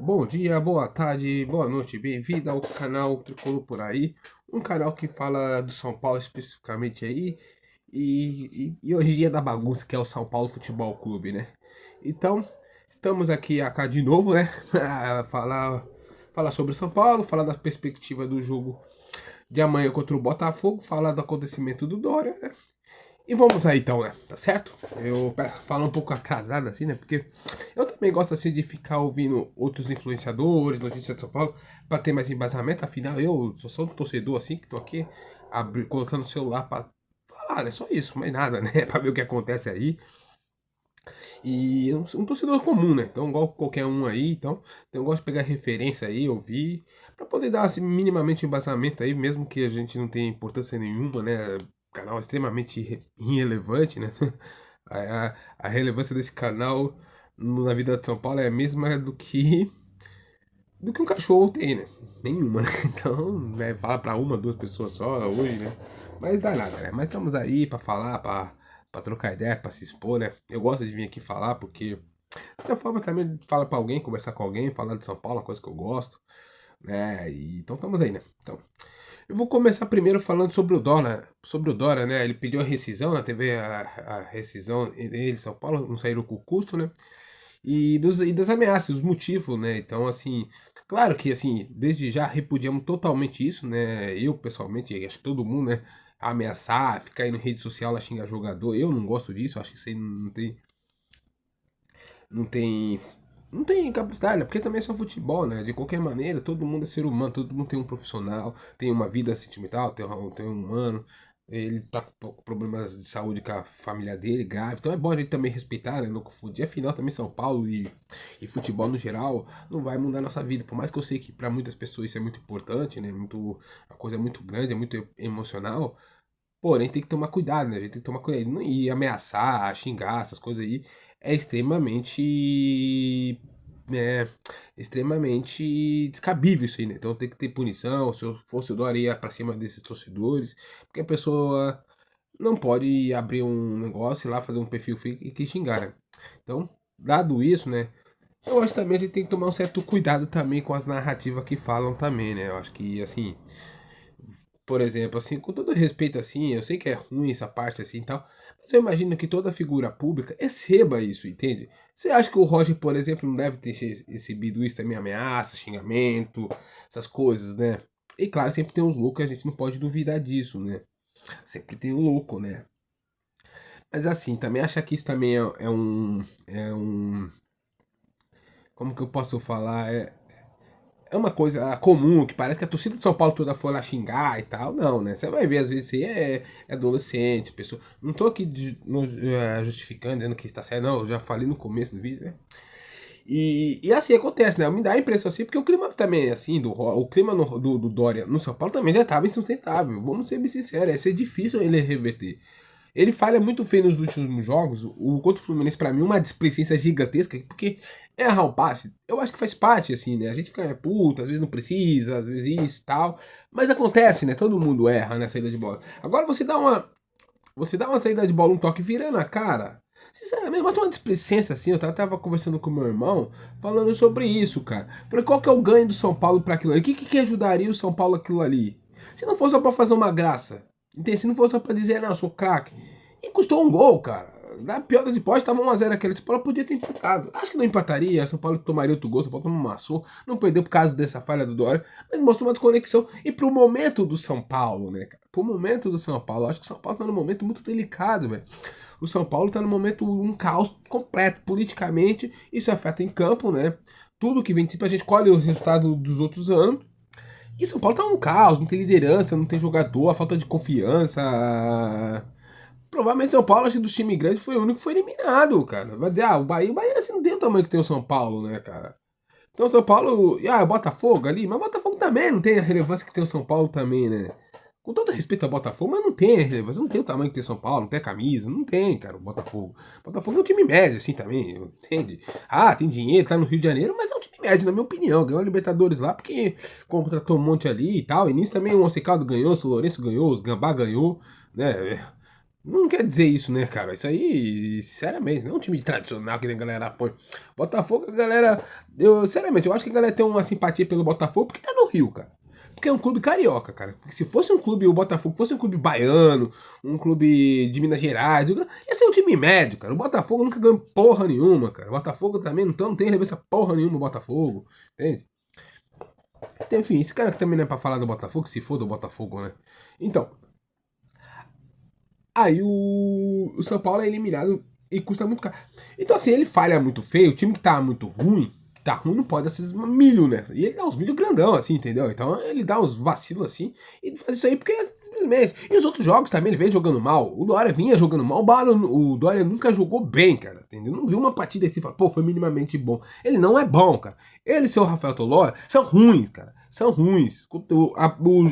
Bom dia, boa tarde, boa noite, bem-vindo ao canal Tricolor por aí, um canal que fala do São Paulo especificamente aí, e hoje é dia da bagunça que é o São Paulo Futebol Clube, né? Então, estamos aqui cá de novo, né? Falar sobre o São Paulo, falar da perspectiva do jogo de amanhã contra o Botafogo, falar do acontecimento do Dória, né? E vamos aí então, né? Tá certo? Eu falo um pouco atrasado assim, né? Porque eu também gosto assim de ficar ouvindo outros influenciadores, notícias de São Paulo, pra ter mais embasamento. Afinal, eu sou só um torcedor assim, que tô aqui colocando o celular pra falar, né? Só isso, mais nada, né? Pra ver o que acontece aí. E eu sou um torcedor comum, né? Então, igual qualquer um aí, então eu gosto de pegar referência aí, ouvir, pra poder dar assim, minimamente embasamento aí, mesmo que a gente não tenha importância nenhuma, né? Canal extremamente irrelevante, né? A relevância desse canal na vida de São Paulo é a mesma do que um cachorro tem, né? Nenhuma, né? Então, né, fala pra uma, duas pessoas só hoje, né? Mas dá nada, né? Mas estamos aí pra falar, pra trocar ideia, pra se expor, né? Eu gosto de vir aqui falar porque, de outra forma, também fala pra alguém, conversar com alguém, falar de São Paulo, uma coisa que eu gosto, né? Então estamos aí, né? Então, eu vou começar primeiro falando sobre o Dória, né? Ele pediu a rescisão na TV, a rescisão dele, São Paulo, não saíram com o custo, né? E das ameaças, os motivos, né? Então, assim, claro que, assim, desde já repudiamos totalmente isso, né? Eu, pessoalmente, acho que todo mundo, né? Ameaçar, ficar aí na rede social lá xingar jogador, eu não gosto disso, acho que isso aí não tem, não tem capacidade, né? Porque também é só futebol, né? De qualquer maneira, todo mundo é ser humano, todo mundo tem um profissional, tem uma vida sentimental, tem um humano. Ele tá com problemas de saúde com a família dele, grave. Então é bom a gente também respeitar, né? Não confundir. Afinal, também São Paulo e futebol no geral não vai mudar a nossa vida. Por mais que eu sei que para muitas pessoas isso é muito importante, né? A coisa é muito grande, é muito emocional. Porém, tem que tomar cuidado, né? A gente tem que tomar cuidado. E ameaçar, xingar, essas coisas aí é extremamente descabível isso aí, né? Então tem que ter punição. Se eu fosse o Dória, ia pra cima desses torcedores, porque a pessoa não pode abrir um negócio e lá fazer um perfil fake e que xingar, né? Então, dado isso, né? Eu acho também que a gente tem que tomar um certo cuidado também com as narrativas que falam também, né? Eu acho que, assim, por exemplo, assim, com todo respeito, assim, eu sei que é ruim essa parte assim e tal, mas eu imagino que toda figura pública receba isso, entende? Você acha que o Roger, por exemplo, não deve ter recebido isso também, ameaça, xingamento, essas coisas, né? E claro, sempre tem uns loucos, a gente não pode duvidar disso, né? Sempre tem um louco, né? Mas assim, também achar que isso também como que eu posso falar? É uma coisa comum, que parece que a torcida de São Paulo toda foi lá xingar e tal. Não, né? Você vai ver, às vezes, aí é adolescente, pessoa. Não tô aqui justificando, dizendo que está certo, não. Eu já falei no começo do vídeo, né? E assim acontece, né? Me dá a impressão assim, porque o clima também, assim, o clima do Dória no São Paulo também já estava insustentável. Vamos ser bem sinceros, ia ser difícil ele reverter. Ele falha muito feio nos últimos jogos. O contra o Fluminense, pra mim, uma displicência gigantesca, porque errar um passe, eu acho que faz parte, assim, né? A gente fica puta, às vezes não precisa, às vezes isso e tal. Mas acontece, né? Todo mundo erra na saída de bola. Agora você dá uma saída de bola, um toque virando a cara. Sinceramente, mas uma displicência assim. Eu tava conversando com meu irmão, falando sobre isso, cara. Falei, qual que é o ganho do São Paulo pra aquilo ali? O que ajudaria o São Paulo aquilo ali? Se não fosse só pra fazer uma graça. Entende? Se não fosse só pra dizer, não, eu sou craque. E custou um gol, cara. Na pior das hipóteses, tava 1x0 aquele. São Paulo podia ter empatado. Acho que não empataria. São Paulo tomaria outro gol. São Paulo tomou um maçô. Não perdeu por causa dessa falha do Dória. Mas mostrou uma desconexão. E pro momento do São Paulo, né, cara? Pro momento do São Paulo. Acho que o São Paulo tá num momento muito delicado, velho. O São Paulo tá num momento um caos completo politicamente. Isso afeta em campo, né? Tudo que vem, tipo, a gente colhe os resultados dos outros anos. E São Paulo tá um caos, não tem liderança, não tem jogador, a falta de confiança. Provavelmente São Paulo, acho que do time grande, foi o único que foi eliminado, cara. Vai dizer, o Bahia assim, não tem o tamanho que tem o São Paulo, né, cara? Então o São Paulo, o Botafogo ali, mas o Botafogo também não tem a relevância que tem o São Paulo também, né? Com todo respeito ao Botafogo, mas não tem a relevância, não tem o tamanho que tem o São Paulo, não tem a camisa, não tem, cara, o Botafogo. O Botafogo é um time médio, assim, também, entende? Ah, tem dinheiro, tá no Rio de Janeiro, mas é um time médio, na minha opinião. Ganhou a Libertadores lá porque contratou um monte ali e tal. E nisso também o Once Caldo ganhou, o São Lourenço ganhou, os Gambá ganhou, né? Não quer dizer isso, né, cara? Isso aí, sinceramente, não é um time tradicional que a galera apoia. Botafogo, a galera. Sinceramente, eu acho que a galera tem uma simpatia pelo Botafogo porque tá no Rio, cara. Porque é um clube carioca, cara. Porque se fosse um clube, o Botafogo fosse um clube baiano, um clube de Minas Gerais, ia ser um time médio, cara. O Botafogo nunca ganhou porra nenhuma, cara. O Botafogo também não tem relevância porra nenhuma, o Botafogo, entende? Então, enfim, esse cara que também não é pra falar do Botafogo, se for do Botafogo, né? Então, aí o São Paulo é eliminado e custa muito caro. Então, assim, ele falha muito feio. O time que tá ruim, não pode dar esses milho, né? E ele dá uns milho grandão, assim, entendeu? Então ele dá uns vacilos assim e faz isso aí porque simplesmente. E os outros jogos também ele vem jogando mal. O Dória vinha jogando mal. O Dória nunca jogou bem, cara, entendeu? Não viu uma partida assim e fala, pô, foi minimamente bom. Ele não é bom, cara. Ele e o seu Rafael Tolói são ruins, cara. São ruins.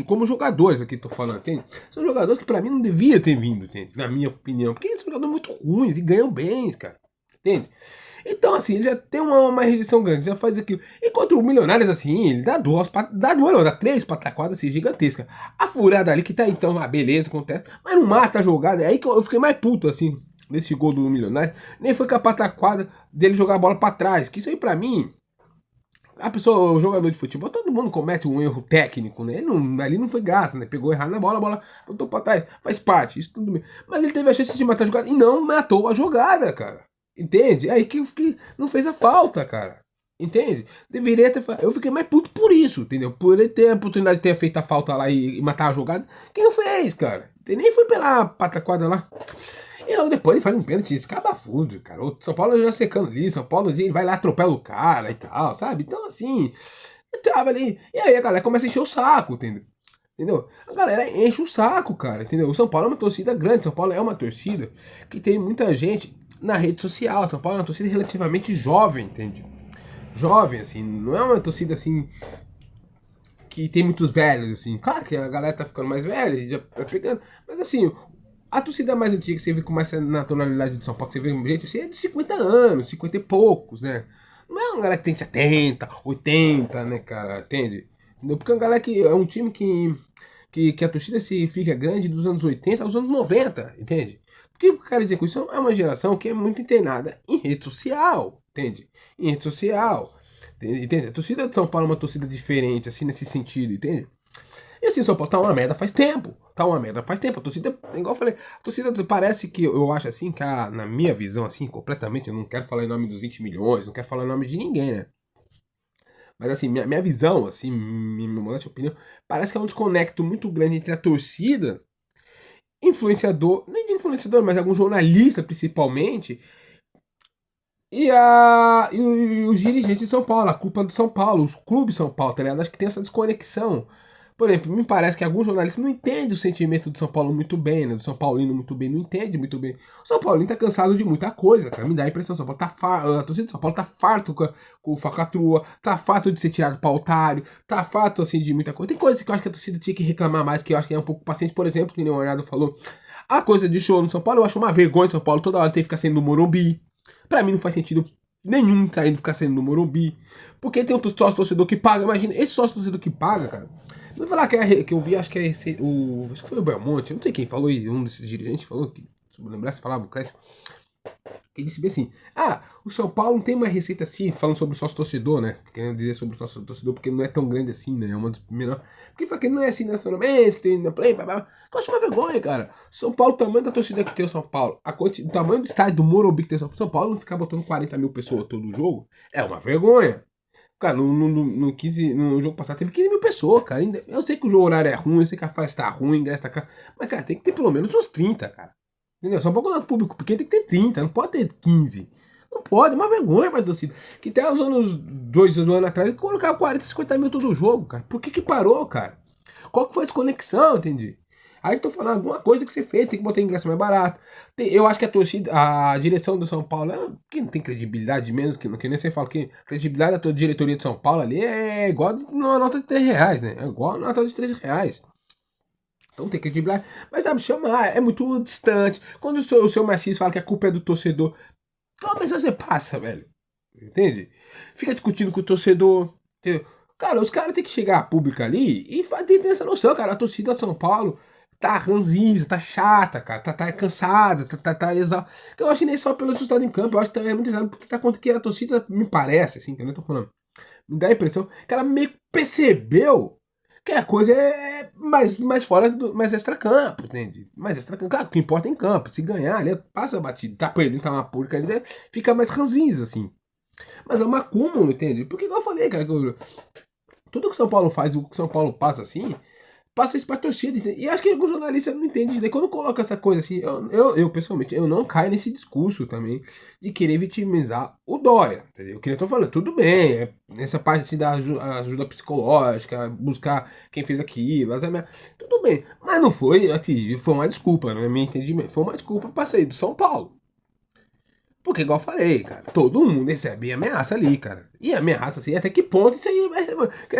Como jogadores aqui, tô falando, entende? São jogadores que pra mim não devia ter vindo, entende? Na minha opinião. Porque eles são jogadores muito ruins e ganham bem, cara. Entende? Então, assim, ele já tem uma rejeição grande, já faz aquilo. Enquanto o Milionários, assim, ele dá três pataquadas assim, gigantescas. A furada ali que tá, então, beleza, acontece, mas não mata a jogada. É aí que eu fiquei mais puto, assim, nesse gol do Milionário. Nem foi com a pataquada dele jogar a bola pra trás, que isso aí pra mim a pessoa, o jogador de futebol, todo mundo comete um erro técnico, né? Ali não foi graça, né? Pegou errado na bola, a bola botou pra trás. Faz parte, isso tudo bem. Mas ele teve a chance de matar a jogada e não matou a jogada, cara. Entende? Aí que eu fiquei, não fez a falta, cara. Entende? Deveria ter. Eu fiquei mais puto por isso, entendeu? Por ele ter a oportunidade de ter feito a falta lá e matar a jogada. Que não fez, cara. Nem foi pela pataquada lá. E logo depois ele faz um pênalti escabafúrdio, cara. O São Paulo já secando ali, São Paulo ele vai lá, atropela o cara e tal, sabe? Então, assim, eu tava ali. E aí a galera começa a encher o saco, entendeu? Entendeu? A galera enche o saco, cara, entendeu? O São Paulo é uma torcida grande, São Paulo é uma torcida que tem muita gente na rede social. São Paulo é uma torcida relativamente jovem, entende? Jovem, assim, não é uma torcida assim que tem muitos velhos, assim. Claro que a galera tá ficando mais velha, já tá pegando. Mas assim, a torcida mais antiga que você vê com mais naturalidade de São Paulo, você vê gente assim, é de 50 anos, 50 e poucos, né? Não é uma galera que tem 70, 80, né, cara? Entende? Porque é uma galera que é um time que a torcida se fica grande dos anos 80 aos anos 90, entende? O que eu quero dizer com isso? É uma geração que é muito internada em rede social, entende? Em rede social. Entende? A torcida de São Paulo é uma torcida diferente, assim, nesse sentido, entende? E assim, São Paulo tá uma merda faz tempo. Tá uma merda faz tempo. A torcida, igual eu falei, a torcida parece que eu acho assim, que na minha visão, assim, completamente, eu não quero falar em nome dos 20 milhões, não quero falar em nome de ninguém, né? Mas assim, minha visão, assim, minha modesta opinião, parece que é um desconecto muito grande entre a torcida, influenciador, nem de influenciador, mas algum jornalista principalmente, e os dirigentes de São Paulo, a culpa do São Paulo, os clubes de São Paulo, tá ligado? Acho que tem essa desconexão. Por exemplo, me parece que alguns jornalistas não entendem o sentimento do São Paulo muito bem, né? Do São Paulino muito bem, não entende muito bem. O São Paulino tá cansado de muita coisa, cara. Me dá a impressão, o São Paulo tá farto, a torcida do São Paulo tá farto com o facatrua, tá farto de ser tirado pra otário, tá farto, assim, de muita coisa. Tem coisas que eu acho que a torcida tinha que reclamar mais, que eu acho que é um pouco paciente, por exemplo, que nem o Leonardo falou. A coisa de show no São Paulo, eu acho uma vergonha São Paulo toda hora ter que ficar sendo no Morumbi. Pra mim não faz sentido nenhum tá indo ficar sendo no Morumbi. Porque tem outro sócio torcedor que paga. Imagina, esse sócio torcedor que paga, cara. Não vou falar que eu vi, acho que é acho que foi o Belmonte, eu não sei quem falou, e um desses dirigentes falou, que, se eu lembrar, se falava o crédito. Ele disse bem assim: ah, o São Paulo não tem uma receita assim, falando sobre o sócio torcedor, né? Querendo dizer sobre o sócio torcedor, porque não é tão grande assim, né? É uma das menores. Porque fala que ele não é assim nacionalmente, que tem na play, blá, blá. Eu acho uma vergonha, cara. São Paulo, o tamanho da torcida que tem o São Paulo, o tamanho do estádio do Morumbi que tem o São Paulo, não ficar botando 40 mil pessoas todo jogo, é uma vergonha. Cara, no jogo passado teve 15 mil pessoas, cara. Eu sei que o jogo horário é ruim, eu sei que a fase tá ruim, ingresso tá caro. Mas, cara, tem que ter pelo menos uns 30, cara. Entendeu? Só um pouco do público pequeno tem que ter 30, não pode ter 15. Não pode, é uma vergonha pra torcida. Que até os anos 2 anos atrás, colocava 40, 50 mil todo jogo, cara. Por que parou, cara? Qual que foi a desconexão, entendi? Aí eu tô falando, alguma coisa que você fez, tem que botar ingresso mais barato. Eu acho que a torcida, a direção do São Paulo, que não tem credibilidade, menos que nem você fala, que a credibilidade da diretoria de São Paulo ali é igual uma nota de 3 reais, né? É igual a nota de 3 reais. Então tem credibilidade. Mas sabe, chamar é muito distante. Quando o seu Marcis fala que a culpa é do torcedor, qual mensagem você passa, velho? Entende? Fica discutindo com o torcedor. Entendeu? Cara, os caras têm que chegar a público ali e ter essa noção, cara. A torcida de São Paulo tá ranzinza, tá chata, cara, tá cansada, tá exausta. Eu acho que nem só pelo resultado em campo, eu acho que é muito exausto porque tá contra que a torcida me parece, assim, que eu não tô falando. Me dá a impressão que ela meio que percebeu que a coisa é mais fora do mais extra-campo, entende? Mais extra-campo. Claro, o que importa é em campo. Se ganhar, ali, passa batido. Tá perdendo, tá uma porca ali, fica mais ranzinza, assim. Mas é um acúmulo, entende? Porque, igual eu falei, cara, tudo que o São Paulo faz, o que o São Paulo passa, assim, passa isso pra torcida, entende? E acho que alguns jornalistas não entendem. Daí quando coloca essa coisa assim, eu pessoalmente, eu não caio nesse discurso também de querer vitimizar o Dória, entendeu? Que eu tô falando, tudo bem, nessa parte assim da ajuda psicológica, buscar quem fez aquilo, tudo bem. Mas não foi, assim, foi uma desculpa, no meu entendimento, foi uma desculpa pra sair do São Paulo. Porque, igual eu falei, cara, todo mundo recebe ameaça ali, cara. E ameaça, assim, até que ponto isso aí,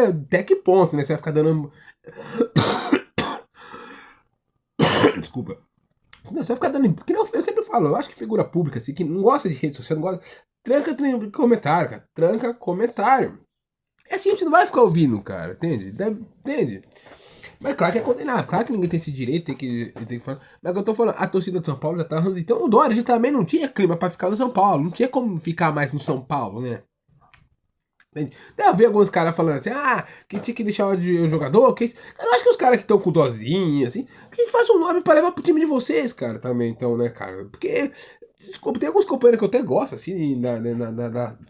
até que ponto, né? Você vai ficar dando. Desculpa. Não, você vai ficar dando. Que eu sempre falo, eu acho que figura pública, assim, que não gosta de rede social, não gosta. Tranca comentário, cara. Tranca comentário. É assim, você não vai ficar ouvindo, cara. Entende? Entende? Mas claro que é condenável. Claro que ninguém tem esse direito, tem que falar. Mas é o que eu tô falando, a torcida do São Paulo já tá ranzinha. Então o Dória já também não tinha clima pra ficar no São Paulo. Não tinha como ficar mais no São Paulo, né? Entende? Deve haver alguns caras falando assim, que tinha que deixar o jogador, que isso. Cara, eu acho que os caras que estão com dozinha, assim, que faz um nome pra levar pro time de vocês, cara, também, então, né, cara? Porque, desculpa, tem alguns companheiros que eu até gosto, assim,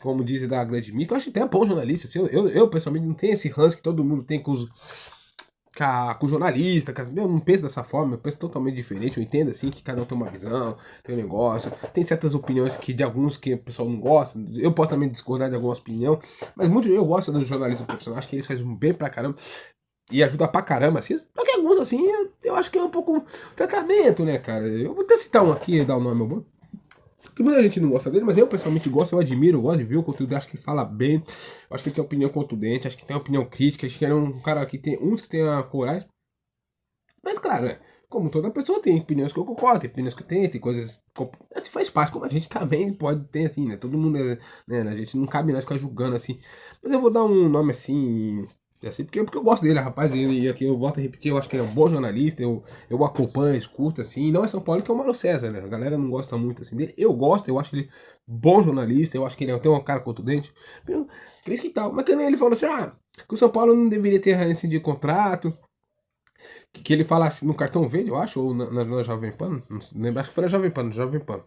como dizem da grande mídia, que eu acho até bom jornalista, assim, eu, pessoalmente não tenho esse ranço que todo mundo tem com o jornalista, eu não penso dessa forma, eu penso totalmente diferente, eu entendo assim que cada um tem uma visão, tem um negócio, tem certas opiniões que de alguns que o pessoal não gosta, eu posso também discordar de alguma opinião, mas muito eu gosto do jornalismo profissional, acho que eles fazem um bem pra caramba e ajuda pra caramba, assim, só que alguns assim, eu acho que é um pouco tratamento, né, cara, eu vou até citar um aqui e dar o nome, bom? Que muita gente não gosta dele, mas eu pessoalmente gosto, eu admiro, eu gosto de ver o conteúdo, acho que ele fala bem, acho que ele tem opinião contundente, acho que tem opinião crítica, acho que ele é um cara que tem uns que tem a coragem. Mas claro, como toda pessoa tem opiniões que eu concordo, tem opiniões que eu tenho, tem coisas. Assim, faz parte, como a gente também pode ter, assim, né? Todo mundo, né? A gente não cabe nós ficar julgando assim. Mas eu vou dar um nome assim, porque eu gosto dele, rapaz. E aqui eu volto a repetir, eu acho que ele é um bom jornalista, eu acompanho, escuto, assim. E não é São Paulo que é o Mauro César, né? A galera não gosta muito assim dele. Eu gosto, eu acho ele bom jornalista, eu acho que ele tem uma cara contundente. Crítica e tal. Mas que nem ele falou assim, que o São Paulo não deveria ter rescindido de contrato que ele fala assim no Cartão Verde, eu acho, ou na Jovem Pan, não lembro, acho que foi na Jovem Pan, no Jovem Pan.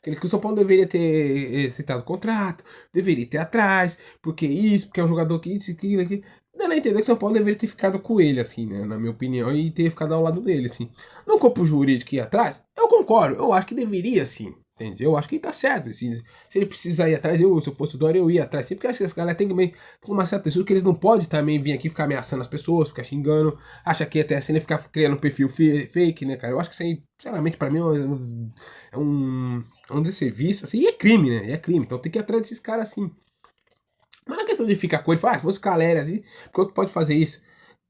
Que o São Paulo deveria ter aceitado o contrato, deveria ter atrás, porque isso, porque é um jogador que isso, aquilo. Dá a entender que o São Paulo deveria ter ficado com ele, assim, né, na minha opinião, e ter ficado ao lado dele, assim. No corpo jurídico ir atrás, eu concordo, eu acho que deveria, sim. Entende? Eu acho que ele tá certo. Se ele precisar ir atrás, se eu fosse o Dória, eu ia atrás. Sempre que eu acho que esse galera tem que uma certa pessoa que eles não podem também vir aqui ficar ameaçando as pessoas, ficar xingando, acha que até assim ficar criando um perfil fake, né, cara? Eu acho que isso aí, sinceramente, pra mim é um desserviço, assim, e é crime, né? É crime. Então tem que ir atrás desses caras assim. Mas não é questão de ficar com ele, falar, se fosse o Calera assim, porque outro pode fazer isso.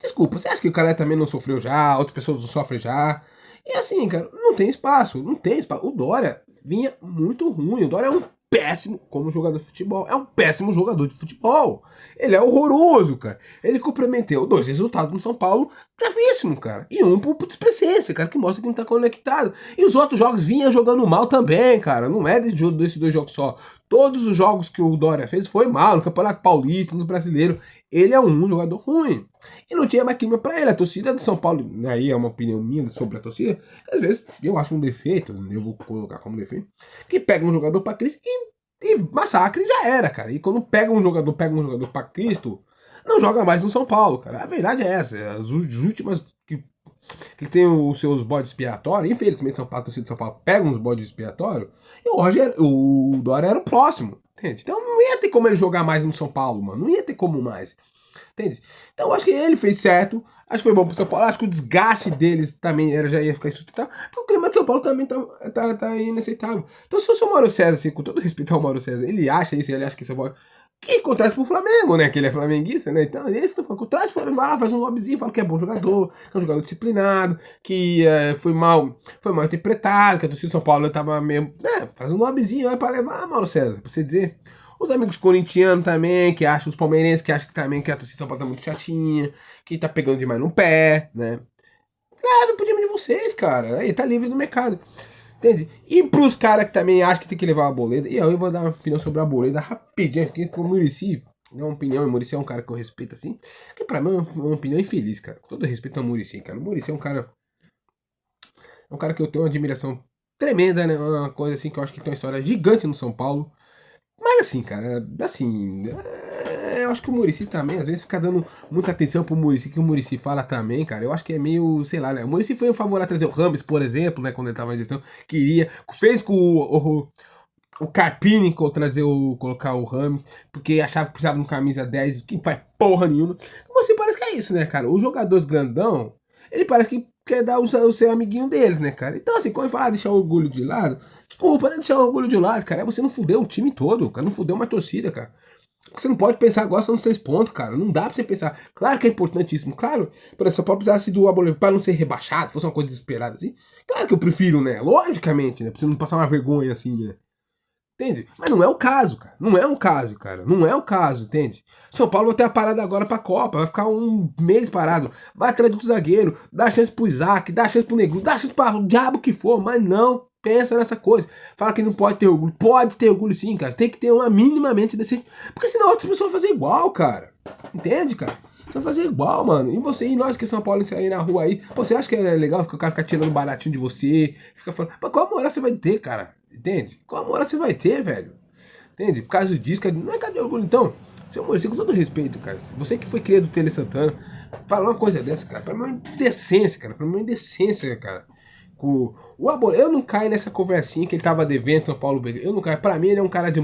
Desculpa, você acha que o Calera também não sofreu já, outras pessoas não sofrem já? E assim, cara, não tem espaço, não tem espaço. O Dória vinha muito ruim, o Dória é um péssimo como jogador de futebol, é um péssimo jogador de futebol. Ele é horroroso, cara. Ele comprometeu dois resultados no São Paulo gravíssimo, cara. E um por displicência, cara, que mostra que não tá conectado. E os outros jogos vinham jogando mal também, cara. Não é desses dois jogos só. Todos os jogos que o Dória fez foi mal, no Campeonato Paulista, no Brasileiro. Ele é um jogador ruim. E não tinha mais clima pra ele. A torcida do São Paulo, aí é uma opinião minha sobre a torcida, às vezes eu acho um defeito, eu vou colocar como defeito, que pega um jogador pra Cristo e massacre já era, cara. E quando pega um jogador pra Cristo, não joga mais no São Paulo, cara. A verdade é essa. As últimas que ele tem os seus bodes expiatórios, infelizmente São Paulo, a torcida de São Paulo pega uns bodes expiatórios, e o Dória era o próximo, entende? Então não ia ter como ele jogar mais no São Paulo, mano, não ia ter como mais, entende? Então eu acho que ele fez certo, acho que foi bom pro São Paulo, acho que o desgaste deles também já ia ficar insustentável, porque o clima de São Paulo também tá inaceitável. Então se o seu Mauro César, assim, com todo respeito ao Mauro César, ele acha isso, ele acha que São Paulo que contrate pro Flamengo, né? Que ele é flamenguista, né? Então, esse que eu falo, contrate pro Flamengo, vai lá, faz um lobbyzinho, fala que é bom jogador, que é um jogador disciplinado, que foi mal interpretado, que a torcida de São Paulo tava meio. Faz um lobbyzinho aí pra levar, Mauro César, pra você dizer. Os amigos corintianos também, que acham, os palmeirenses que acham que também que a torcida de São Paulo tá muito chatinha, que tá pegando demais no pé, né? Leve pro time de vocês, cara. Aí tá livre no mercado. Entende? E pros caras que também acham que tem que levar a Arboleda, e aí eu vou dar uma opinião sobre a Arboleda rapidinho, aqui com o Muricy. É uma opinião, o Muricy é um cara que eu respeito assim, que pra mim é uma opinião infeliz, cara. Com todo respeito ao Muricy, cara. O Muricy é um cara que eu tenho uma admiração tremenda, né? Uma coisa assim que eu acho que tem uma história gigante no São Paulo. Mas assim, cara, assim, eu acho que o Muricy também, às vezes, fica dando muita atenção pro Muricy, que o Muricy fala também, cara. Eu acho que é meio, sei lá, né? O Muricy foi um favor a trazer o Rames, por exemplo, né? Quando ele tava na direção, queria, fez com o Carpini trazer colocar o Rames, porque achava que precisava de um camisa 10 que não faz porra nenhuma. Você parece que é isso, né, cara? Os jogadores grandão, ele parece que quer dar o ser amiguinho deles, né, cara? Então, assim, quando ele fala deixar o orgulho de lado, desculpa, né? Deixar o orgulho de lado, cara. É você não fudeu o time todo, cara. Não fudeu uma torcida, cara. Você não pode pensar agora só nos 3 pontos, cara. Não dá pra você pensar. Claro que é importantíssimo. Claro, por exemplo, se o Paulo precisasse do Arboleda pra não ser rebaixado, fosse uma coisa desesperada assim. Claro que eu prefiro, né? Logicamente, né? Pra você não passar uma vergonha assim, né? Entende? Mas não é o caso, cara. Não é o caso, cara. Não é o caso, entende? São Paulo vai ter a parada agora pra Copa. Vai ficar um mês parado. Vai atrás do zagueiro. Dá chance pro Isaac. Dá chance pro Negro. Dá chance para o diabo que for. Mas não pensa nessa coisa. Fala que não pode ter orgulho. Pode ter orgulho sim, cara. Tem que ter uma minimamente decente. Porque senão outras pessoas vão fazer igual, cara. Entende, cara? Você vai fazer igual, mano. E você, e nós que é São Paulo sair na rua aí, você acha que é legal o cara ficar tirando baratinho de você? Fica falando. Mas qual moral você vai ter, cara? Entende? Qual moral você vai ter, velho? Entende? Por causa disso, não é cadê orgulho então? Seu Maurício, com todo respeito, cara. Você que foi criado do Tele Santana, falar uma coisa dessa, cara, pra mim é uma indecência, cara. Pra mim é uma indecência, cara. O Arboleda, eu não caio nessa conversinha que ele tava devendo São Paulo. Eu não caio. Pra mim, ele é um cara de.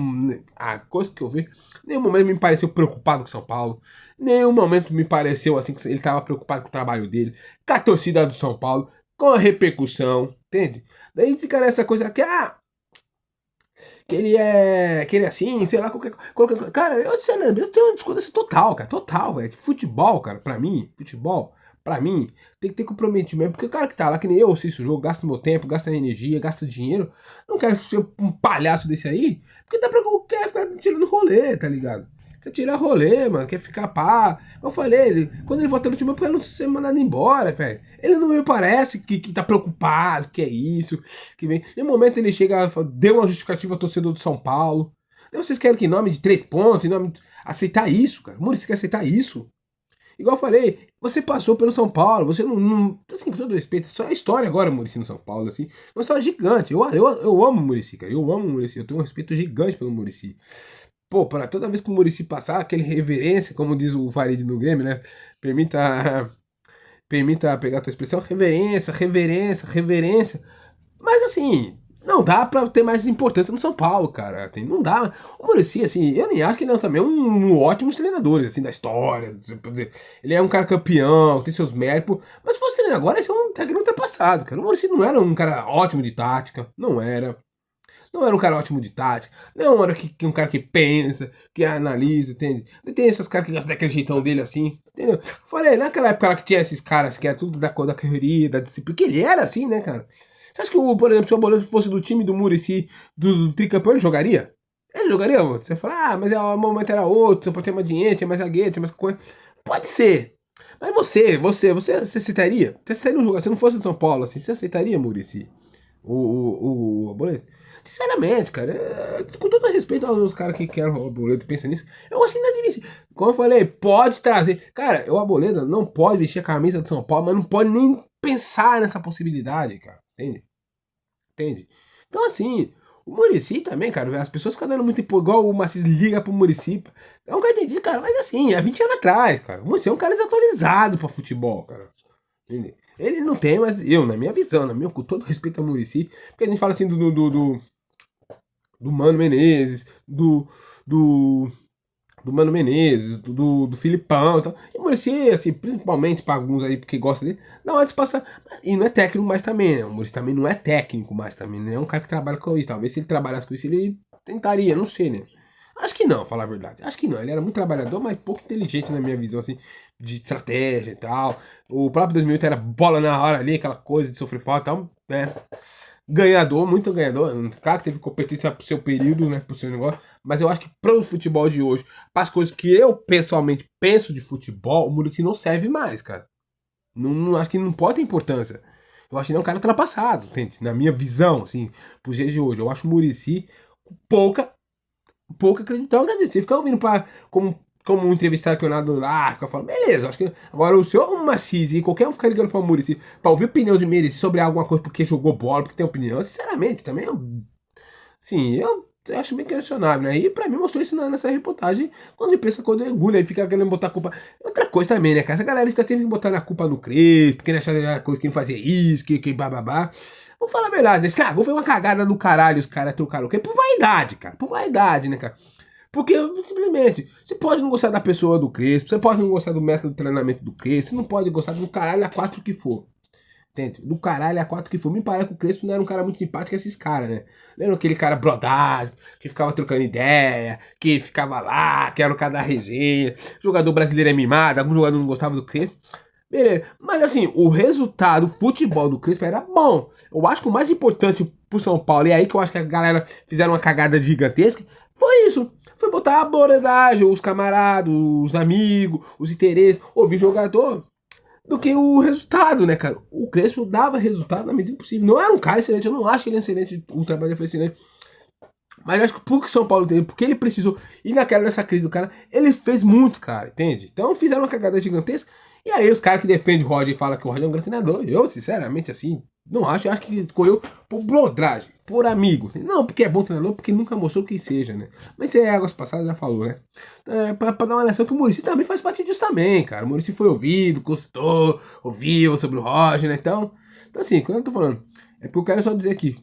A coisa que eu vi, nenhum momento me pareceu preocupado com São Paulo. Nenhum momento me pareceu assim que ele tava preocupado com o trabalho dele, com a torcida do São Paulo, com a repercussão, entende? Daí fica nessa coisa que, que ele é assim, sei lá, qualquer cara, eu tenho uma discordância total, cara, total, velho. Futebol, cara, pra mim, tem que ter comprometimento, porque o cara que tá lá, que nem eu assisto o jogo, gasta meu tempo, gasta energia, gasta dinheiro, não quero ser um palhaço desse aí, porque dá pra quer ficar tirando rolê, tá ligado? Quer tirar rolê, mano, quer ficar pá. Eu falei, quando ele volta no time, é pra não ser mandado embora, velho. Ele não me parece que tá preocupado, que é isso, que vem. Em um momento ele chega, deu uma justificativa ao torcedor do São Paulo. Daí vocês querem que em nome de 3 pontos, em nome de... aceitar isso, cara. Maurício, você quer aceitar isso? Igual eu falei, você passou pelo São Paulo, você assim, com todo respeito, só a história agora, Muricy, no São Paulo, assim, uma história gigante. Eu amo o Muricy, cara, eu amo o Muricy, eu tenho um respeito gigante pelo Muricy. Pô, para toda vez que o Muricy passar, aquele reverência, como diz o Farid no Grêmio, né? Permita, permita pegar a tua expressão, reverência, reverência, reverência. Mas assim, não dá pra ter mais importância no São Paulo, cara. Não dá. O Muricy, assim, eu nem acho que ele é também um ótimo treinador, assim, da história. Por dizer, ele é um cara campeão, tem seus méritos. Mas se fosse treinar agora, esse é um técnico ultrapassado, cara. O Muricy não era um cara ótimo de tática, não era. Não era um cara ótimo de tática, não era um cara que pensa, que analisa, entende? Tem esses caras que gostam daquele jeitão dele assim, entendeu? Falei, naquela época lá que tinha esses caras que era tudo da correria, da disciplina, que ele era assim, né, cara? Você acha que, por exemplo, se o Arboleda fosse do time do Muricy, do tricampeão, ele jogaria? Ele jogaria, mano? Você fala, mas o momento era outro, você pode ter mais dinheiro, tinha mais zagueiro, tinha mais coisa. Pode ser. Mas você aceitaria? Você aceitaria um jogador? Se não fosse de São Paulo, assim, você aceitaria, Muricy? O Arboleda? Sinceramente, cara, com todo respeito aos caras que querem o Arboleda e pensam nisso, eu acho que ainda devia ser. Como eu falei, pode trazer. Cara, o Arboleda não pode vestir a camisa de São Paulo, mas não pode nem pensar nessa possibilidade, cara. Entende? Entende? Então, assim, o Muricy também, cara, as pessoas ficam dando muito igual o Macis liga pro Muricy. É um cara entendi, cara, mas assim, há 20 anos atrás, cara. O Muricy é um cara desatualizado pra futebol, cara. Entende? Ele não tem, mas eu, na minha visão, com todo respeito ao Muricy, porque a gente fala assim do Mano Menezes, do Mano Menezes, do Filipão e tal. E o Muricy, assim, principalmente para alguns aí que gostam dele, não antes passa. E não é técnico mais também, né? O Muricy também não é técnico mais também, né? É um cara que trabalha com isso. Talvez se ele trabalhasse com isso, ele tentaria, não sei, né? Acho que não, falar a verdade. Acho que não. Ele era muito trabalhador, mas pouco inteligente na minha visão, assim, de estratégia e tal. O próprio 2008 era bola na hora ali, aquela coisa de sofrer falta e tal, né? Ganhador, muito ganhador. Claro que teve competência pro seu período, né? Pro seu negócio. Mas eu acho que pro futebol de hoje, para as coisas que eu pessoalmente penso de futebol, o Muricy não serve mais, cara. Acho que não pode ter importância. Eu acho que ele é um cara ultrapassado, entende? Na minha visão, assim, pros dias de hoje. Eu acho o Muricy pouca, pouca acreditão. Quer dizer, você fica ouvindo como um entrevistado que eu nada lá, fica falando, beleza, acho que. Agora, o senhor Macis e qualquer um ficar ligando pra Muricy pra ouvir opinião de Muricy sobre alguma coisa porque jogou bola, porque tem opinião, sinceramente, também sim, eu acho bem questionável, né? E pra mim mostrou isso nessa reportagem, quando ele pensa quando engula, ele fica querendo botar a culpa. Outra coisa também, né, cara? Essa galera fica tendo que botar a culpa no Crespo, porque ele achava coisa que não fazia isso, que bababá. Vamos falar a verdade, né? Cara, vou ver uma cagada do caralho, os caras trocaram o quê? Por vaidade, cara. Por vaidade, né, cara? Porque, simplesmente, você pode não gostar da pessoa do Crespo, você pode não gostar do método de treinamento do Crespo, você não pode gostar do caralho a quatro que for. Entende? Do caralho a quatro que for. Me parece que o Crespo não era um cara muito simpático esses caras, né? Lembra aquele cara brodado, que ficava trocando ideia, que ficava lá, que era o cara da resenha. Jogador brasileiro é mimado, algum jogador não gostava do Crespo. Beleza. Mas assim, o resultado, o futebol do Crespo era bom. Eu acho que o mais importante pro São Paulo, e é aí que eu acho que a galera fizeram uma cagada gigantesca, foi isso. Foi botar a abordagem, os camaradas, os amigos, os interesses, ouvir jogador do que o resultado, né, cara? O Crespo dava resultado na medida do possível. Não era um cara excelente, eu não acho que ele é excelente, o trabalho dele foi excelente. Mas eu acho que por que São Paulo teve, porque ele precisou. E nessa crise do cara, ele fez muito, cara, entende? Então fizeram uma cagada gigantesca. E aí os caras que defendem o Roger e falam que o Roger é um grande treinador. Eu, sinceramente, assim, não acho. Eu acho que escolheu por brodragem, por amigo. Não porque é bom treinador, porque nunca mostrou que seja, né? Mas isso é águas passadas, já falou, né? Pra dar uma lição que o Muricy também faz parte disso também, cara. O Muricy foi ouvido, gostou, ouviu sobre o Roger, né? Então assim, quando eu tô falando, é porque eu quero só dizer aqui.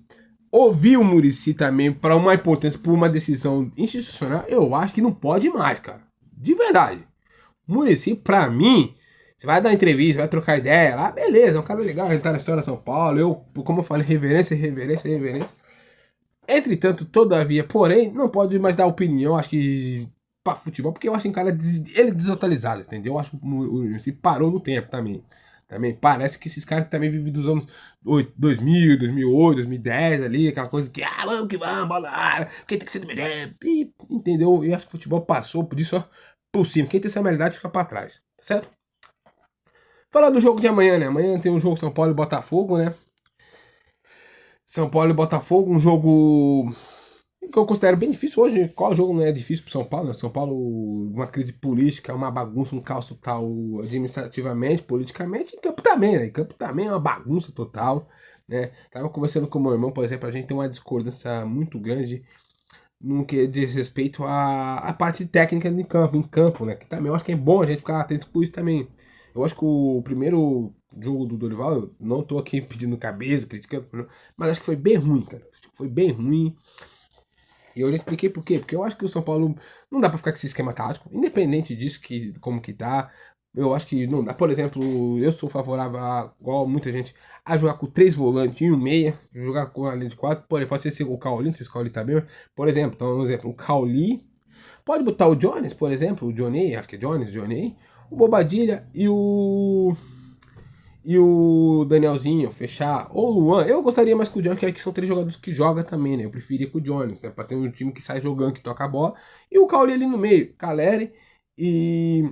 Ouvir o Muricy também para uma importância, por uma decisão institucional, eu acho que não pode mais, cara. De verdade. Muricy, pra mim, você vai dar entrevista, vai trocar ideia lá, beleza, é um cara legal, ele tá na história de São Paulo, eu, como eu falei, reverência, reverência, reverência. Entretanto, todavia, porém, não pode mais dar opinião, acho que, pra futebol, porque eu acho que um cara, ele desatualizado, entendeu? Eu acho que o Muricy parou no tempo também. Também parece que esses caras também vivem dos anos 2000, 2008, 2010 ali, aquela coisa que, vamos que vamos, bola, quem tem que ser do melhor, entendeu? Eu acho que o futebol passou por isso, ó, por cima. Quem tem essa realidade fica pra trás, tá certo? Falar do jogo de amanhã, né? Amanhã tem um jogo São Paulo e Botafogo, né? São Paulo e Botafogo, um jogo que eu considero bem difícil hoje. Qual jogo não é difícil pro São Paulo, né? São Paulo, uma crise política, uma bagunça, um caos total administrativamente, politicamente, em campo também, né? Em campo também é uma bagunça total, né? Tava conversando com o meu irmão, por exemplo, a gente tem uma discordância muito grande no que diz respeito à parte técnica em campo, né? Que também eu acho que é bom a gente ficar atento com isso também. Eu acho que o primeiro jogo do Dorival, eu não tô aqui pedindo cabeça, criticando, mas acho que foi bem ruim, cara. Foi bem ruim. E eu já expliquei por quê. Porque eu acho que o São Paulo não dá pra ficar com esse esquema tático, independente disso, como que tá. Eu acho que não dá. Por exemplo, eu sou favorável, igual muita gente, a jogar com três volantes e um meia, jogar com a linha de quatro. Porém, pode ser o Cauli, não sei se o Cauli tá bem. Por exemplo, então, um exemplo, o Cauli. Pode botar o Jones, por exemplo, o Johnny, acho que é Jones, Johnny, o Bobadilha e o Danielzinho fechar, ou o Luan. Eu gostaria mais com o Jones, que são três jogadores que jogam também, né? Eu preferia com o Jones, né? Pra ter um time que sai jogando, que toca a bola. E o Cauli ali no meio, e.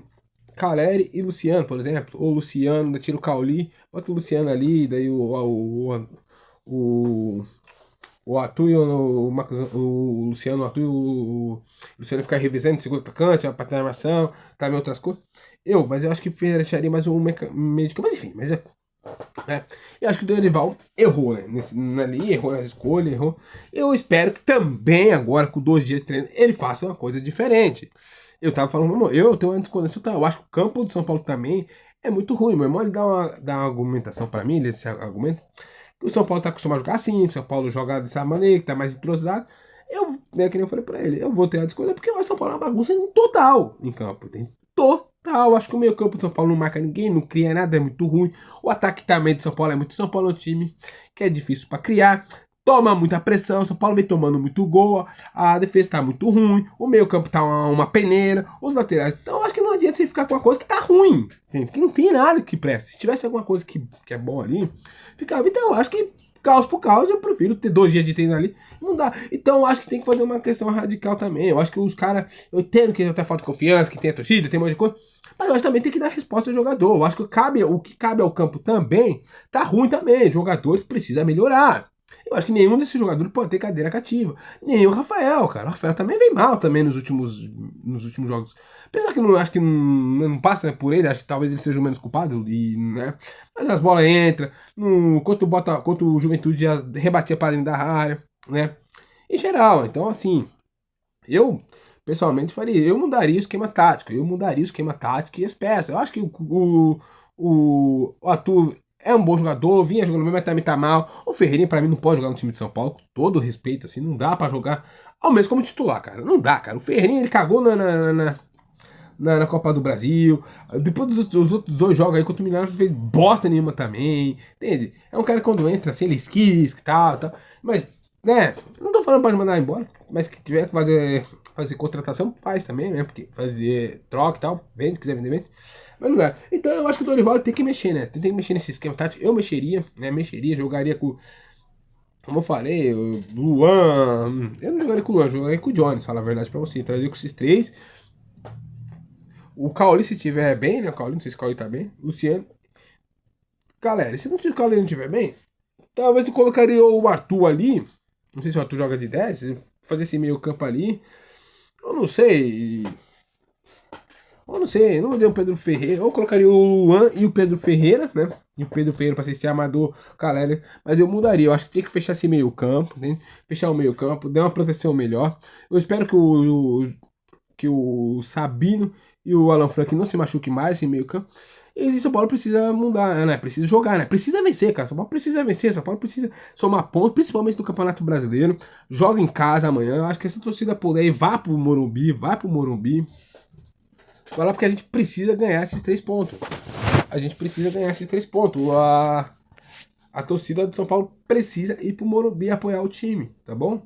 Caleri e Luciano, por exemplo. Ou Luciano, tira o Cauli, bota o Luciano ali, daí o, o Arthur e o Luciano, o Arthur e o Luciano ficar revezando de segundo atacante, para ter armação, também outras coisas. Mas eu acho que deixaria mais um meio de campo. Mas enfim, eu acho que o Dorival errou, né? Ali, errou nas escolhas, errou. Eu espero que também agora, com 2 dias de treino, ele faça uma coisa diferente. Eu tava falando, meu irmão, eu tenho uma discordância, eu acho que o campo do São Paulo também é muito ruim. Meu irmão, ele dá uma argumentação pra mim, esse argumento, que o São Paulo tá acostumado a jogar assim, que o São Paulo joga dessa maneira, que tá mais entrosado. Que nem eu falei pra ele, eu vou ter a discordância, porque o São Paulo é uma bagunça total em campo, tem total. Acho que o meio campo do São Paulo não marca ninguém, não cria nada, é muito ruim. O ataque também do São Paulo é muito. São Paulo é um time que é difícil pra criar. Toma muita pressão, o São Paulo vem tomando muito gol, a defesa tá muito ruim, o meio campo tá uma peneira, os laterais. Então acho que não adianta você ficar com uma coisa que tá ruim, entende? Que não tem nada que presta. Se tivesse alguma coisa que é bom ali, ficava. Então eu acho que caos por caos, eu prefiro ter 2 dias de treino ali. Não dá. Então eu acho que tem que fazer uma questão radical também. Eu acho que os caras, eu entendo que tem falta de confiança, que tem a torcida, tem um monte de coisa. Mas eu acho que também tem que dar resposta ao jogador. Eu acho que o que cabe ao campo também tá ruim também. Os jogadores precisam melhorar. Eu acho que nenhum desses jogadores pode ter cadeira cativa. Nem o Rafael, cara. O Rafael também vem mal também nos últimos jogos. Apesar que não acho que não passa, né, por ele, acho que talvez ele seja o menos culpado, e, né? Mas as bolas entram, contra o Juventude já rebatia para dentro da área, né? Em geral, então assim, eu pessoalmente faria, eu mudaria o esquema tático, e as peças. Eu acho que o Arthur é um bom jogador, vinha jogando bem, mas também tá mal. O Ferreirinha, pra mim, não pode jogar no time de São Paulo, com todo respeito, assim, não dá pra jogar ao menos como titular, cara. Não dá, cara. O Ferreirinha, ele cagou na Copa do Brasil. Depois dos outros 2 jogos aí contra o Milan, não fez bosta nenhuma também. Entende? É um cara que quando entra assim, ele esquisca e tal. Mas, né? Não tô falando pra mandar embora. Mas que tiver que fazer contratação, faz também, né? Porque fazer troca e tal, vende, quiser vender, vende. Mas não dá. Então eu acho que o Dorival tem que mexer, né? Tem que mexer nesse esquema tático. Eu mexeria, né? Jogaria com. Como eu falei, o Luan. Eu não jogaria com o Luan, eu jogaria com o Jones, falar a verdade pra você. Entraria com esses três. O Cauli, se tiver bem, né? O Cauli, não sei se o Cauli tá bem. Luciano. Galera, se o Cauli não tiver bem, talvez eu colocaria o Arthur ali. Não sei se o Arthur joga de 10. Fazer esse meio campo ali. Eu não sei. Eu não sei. Não dei o Pedro Ferreira. Eu colocaria o Luan e o Pedro Ferreira, né? E o Pedro Ferreira pra ser esse armador, galera. Mas eu mudaria. Eu acho que tinha que fechar esse meio campo, né? Fechar o meio campo, dar uma proteção melhor. Eu espero que o Sabino e o Alan Frank não se machuquem mais em meio campo. E São Paulo precisa mudar, né? Precisa jogar, né? Precisa vencer, cara. São Paulo precisa vencer. São Paulo precisa somar pontos, principalmente no Campeonato Brasileiro. Joga em casa amanhã. Eu acho que essa torcida por aí vá pro Morumbi. Vai lá porque a gente precisa ganhar esses 3 pontos. A gente precisa ganhar esses 3 pontos. A torcida do São Paulo precisa ir pro Morumbi apoiar o time, tá bom?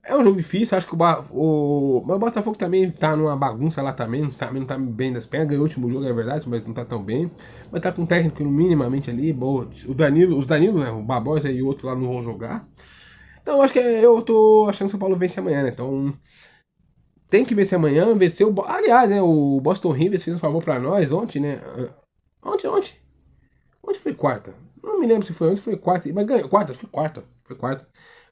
É um jogo difícil, acho que mas o Botafogo também tá numa bagunça lá também, não tá bem das pernas, ganhou o último jogo, é verdade, mas não tá tão bem. Mas tá com um técnico minimamente ali, boa. Os Danilo, né, o Barbosa e o outro lá não vão jogar. Então acho que eu tô achando que o São Paulo vence amanhã, né, então tem que vencer amanhã, vencer o... Aliás, né, o Boston Rivers fez um favor pra nós ontem, né, ontem foi quarta, não me lembro se foi ontem, foi quarta, mas ganhou, foi quarta.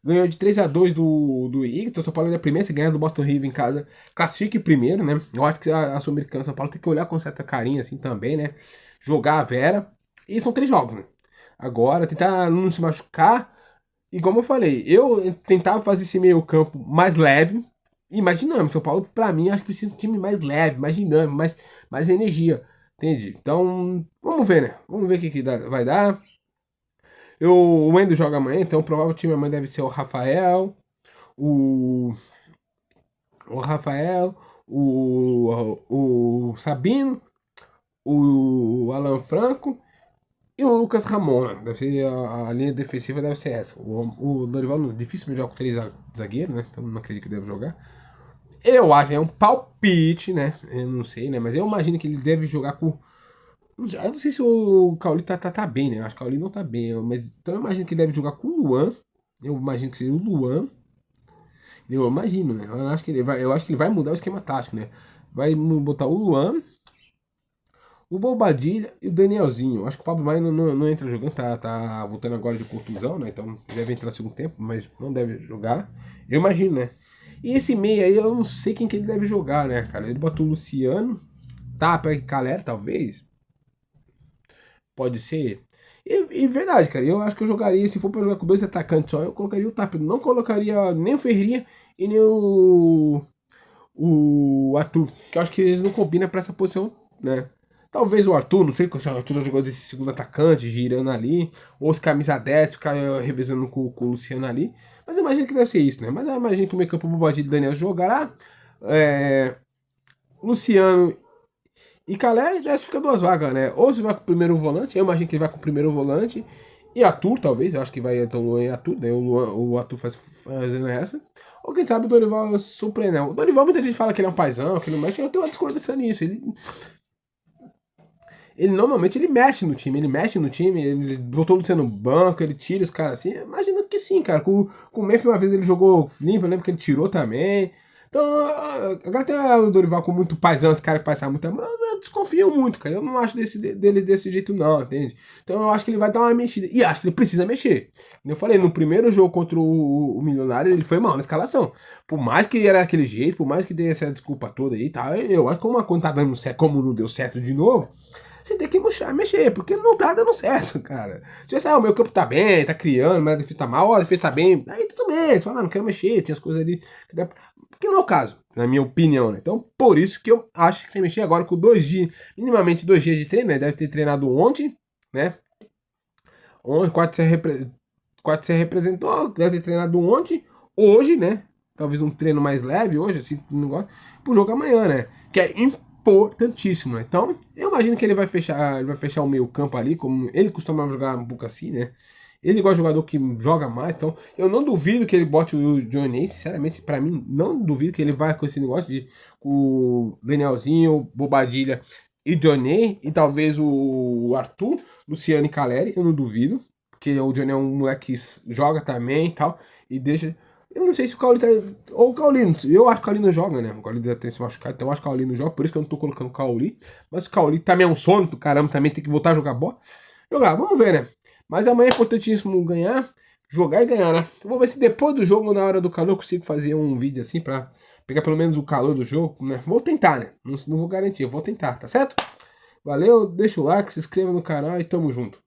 Ganhou de 3-2 do Eagles. Então São Paulo é primeiro, se ganhar do Boston River em casa, classifique primeiro, né? Eu acho que a Sul-Americana São Paulo tem que olhar com certa carinha assim também, né? Jogar a Vera. E são 3 jogos, né? Agora, tentar não se machucar. E como eu falei, eu tentava fazer esse meio campo mais leve e mais dinâmico. São Paulo, pra mim, acho que precisa de um time mais leve, mais dinâmico, mais energia. Entende? Então, vamos ver, né? Vamos ver o que vai dar. O Wendel joga amanhã, então o provável time amanhã deve ser o Rafael, o, o Rafael, o Sabino, o Alan Franco e o Lucas Ramon, né? Deve ser a linha defensiva deve ser essa. O Dorival dificilmente joga com 3 zagueiros, né? Então não acredito que deve jogar. Eu acho, é um palpite, né? Eu não sei, né? Mas eu imagino que ele deve jogar com. Eu não sei se o Cauli tá bem, né? Eu acho que o Cauli não tá bem. Mas, então eu imagino que ele deve jogar com o Luan. Eu imagino que seja o Luan. Eu imagino, né? Eu acho que ele vai mudar o esquema tático, né? Vai botar o Luan, o Bobadilha e o Danielzinho. Eu acho que o Pablo Maia não entra jogando, tá voltando agora de contusão, né? Então deve entrar no segundo tempo, mas não deve jogar. Eu imagino, né? E esse meio aí, eu não sei quem que ele deve jogar, né, cara? Ele botou o Luciano, Tapa e Calera, talvez. Pode ser. E verdade, cara, eu acho que eu jogaria, se for pra jogar com 2 atacantes só, eu colocaria o Tapa. Eu não colocaria nem o Ferreirinha e nem o Arthur, que eu acho que eles não combinam pra essa posição, né? Talvez o Arthur, não sei se o Arthur jogou desse segundo atacante, girando ali, ou os camisa 10, ficar revezando com o Luciano ali. Mas eu imagino que deve ser isso, né? Mas eu imagino que o meio campo Bobadilha e Daniel jogará. Luciano e Calé, já fica 2 vagas, né? Ou você vai com o primeiro volante, eu imagino que ele vai com o primeiro volante. E Arthur, talvez, eu acho que vai então o Arthur, né? O Arthur fazendo essa. Ou quem sabe o Dorival surpreender. O Dorival, muita gente fala que ele é um paizão, que ele não mexe. Eu tenho uma discordância nisso. ele normalmente ele mexe no time, ele botou o Luciano no banco, ele tira os caras assim. Imagina que sim, cara. Com o Memphis uma vez ele jogou limpo, eu lembro que ele tirou também. Então, agora tem o Dorival com muito paizão, esse cara que passar muito. Mas eu desconfio muito, cara. Eu não acho dele desse jeito, não, entende? Então eu acho que ele vai dar uma mexida. E acho que ele precisa mexer. Como eu falei, no primeiro jogo contra o Milionário, ele foi mal na escalação. Por mais que era daquele jeito, por mais que tenha essa desculpa toda aí e tal, eu acho que como a conta tá dando certo, como não deu certo de novo, você tem que mexer, porque não tá dando certo, cara. Se você, o meu campo tá bem, tá criando, mas a defesa tá mal, a defesa tá bem, aí tudo bem, você fala, não quero mexer, tinha as coisas ali. Que não é o caso, na minha opinião, né? Então, por isso que eu acho que tem que mexer agora com 2 dias, minimamente 2 dias de treino, né? Deve ter treinado ontem, né? Ontem, quase você representou, deve ter treinado ontem, hoje, né? Talvez um treino mais leve hoje, assim, um negócio, pro jogo amanhã, né? Que é importantíssimo, né? Então, eu imagino que ele vai fechar o meio campo ali, como ele costumava jogar um pouco assim, né? Ele gosta de jogador que joga mais, então eu não duvido que ele bote o Johnny, sinceramente, pra mim, não duvido que ele vai com esse negócio de o Danielzinho, Bobadilha e Johnny, e talvez o Arthur, Luciano e Caleri, eu não duvido, porque o Johnny é um moleque que joga também e tal, e deixa. Eu não sei se o Cauli tá. Ou o Cauli, eu acho que o Cauli não joga, né? O Cauli deve ter se machucado, então eu acho que o Cauli não joga, por isso que eu não tô colocando o Cauli. Mas o Cauli também é um sono do caramba, também tem que voltar a jogar bola. Jogar, vamos ver, né? Mas amanhã é importantíssimo ganhar, jogar e ganhar, né? Eu vou ver se depois do jogo, na hora do calor, eu consigo fazer um vídeo assim pra pegar pelo menos o calor do jogo, né? Vou tentar, né? Não vou garantir, eu vou tentar, tá certo? Valeu, deixa o like, se inscreva no canal e tamo junto.